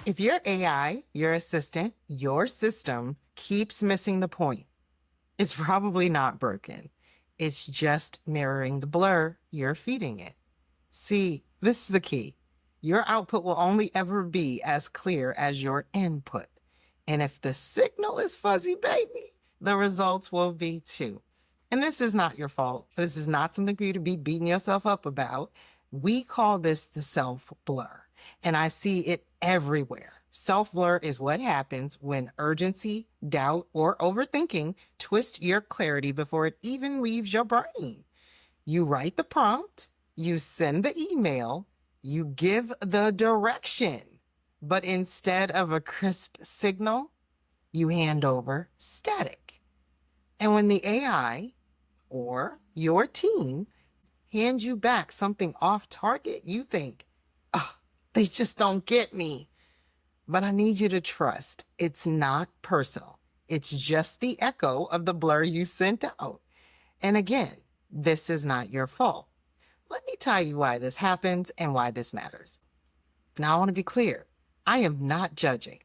If your AI, your assistant, your system keeps missing the point, it's probably not broken. It's just mirroring the blur you're feeding it. See, this is the key. Your output will only ever be as clear as your input. And if the signal is fuzzy, baby, the results will be too. And this is not your fault. This is not something for you to be beating yourself up about. We call this the self-blur, and I see it everywhere. Self-blur is what happens when urgency, doubt, or overthinking twist your clarity before it even leaves your brain. You write the prompt, you send the email, you give the direction, but instead of a crisp signal, you hand over static. And when the AI or your team hands you back something off target, you think, oh, they just don't get me. But I need you to trust, it's not personal. It's just the echo of the blur you sent out. And again, this is not your fault. Let me tell you why this happens and why this matters. Now, I want to be clear. I am not judging.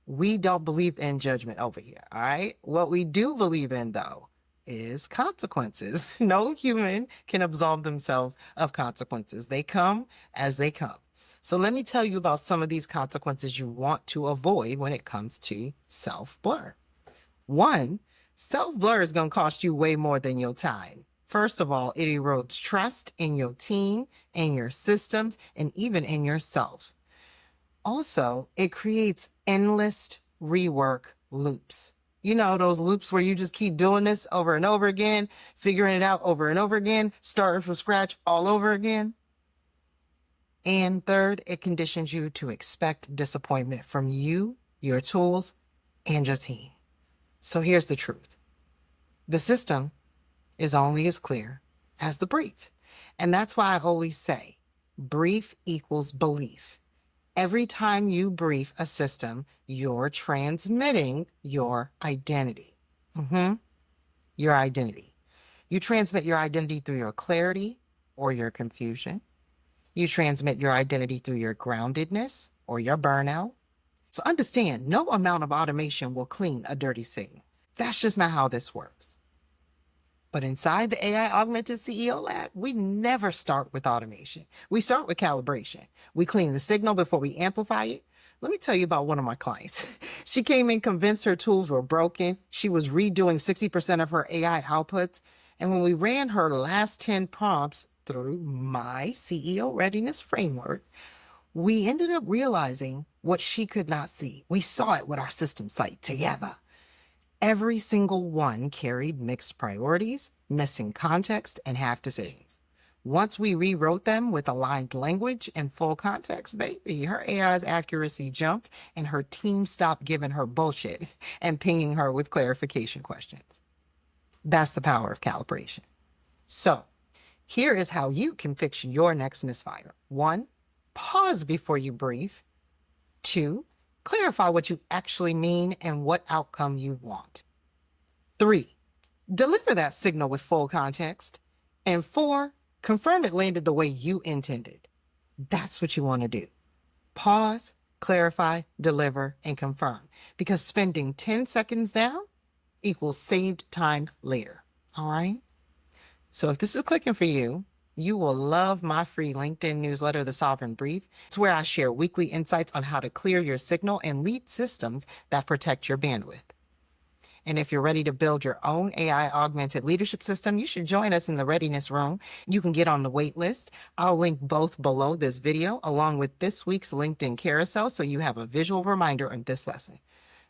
We don't believe in judgment over here, all right? What we do believe in, though, is consequences. No human can absolve themselves of consequences. They come as they come. So let me tell you about some of these consequences you want to avoid when it comes to self-blur. One, self-blur is going to cost you way more than your time. First of all, it erodes trust in your team, in your systems, and even in yourself. Also, it creates endless rework loops. You know, those loops where you just keep doing this over and over again, figuring it out over and over again, starting from scratch all over again. And third, it conditions you to expect disappointment from you, your tools, and your team. So here's the truth. The system is only as clear as the brief. And that's why I always say, brief equals belief. Every time you brief a system, you're transmitting your identity. Your identity. You transmit your identity through your clarity or your confusion. You transmit your identity through your groundedness or your burnout. So understand, no amount of automation will clean a dirty signal. That's just not how this works. But inside the AI-Augmented CEO Lab, we never start with automation. We start with calibration. We clean the signal before we amplify it. Let me tell you about one of my clients. She came in convinced her tools were broken. She was redoing 60% of her AI outputs. And when we ran her last 10 prompts through my CEO readiness framework, we ended up realizing what she could not see. We saw it with our system site together. Every single one carried mixed priorities, missing context, and half decisions. Once we rewrote them with aligned language and full context, baby, her AI's accuracy jumped and her team stopped giving her bullshit and pinging her with clarification questions. That's the power of calibration. So here is how you can fix your next misfire. 1, pause before you brief. 2, clarify what you actually mean and what outcome you want. 3, deliver that signal with full context. And 4, confirm it landed the way you intended. That's what you want to do. Pause, clarify, deliver, and confirm. Because spending 10 seconds down equals saved time later. All right? So if this is clicking for you, you will love my free LinkedIn newsletter, The Sovereign Brief. It's where I share weekly insights on how to clear your signal and lead systems that protect your bandwidth. And if you're ready to build your own AI-augmented leadership system, you should join us in the readiness room. You can get on the wait list. I'll link both below this video, along with this week's LinkedIn carousel, so you have a visual reminder of this lesson.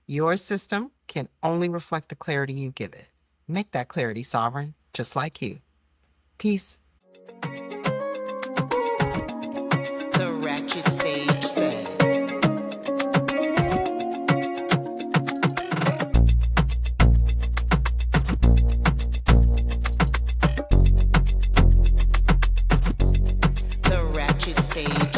Your system can only reflect the clarity you give it. Make that clarity sovereign, just like you. Peace. The Ratchet Sage said. The Ratchet Sage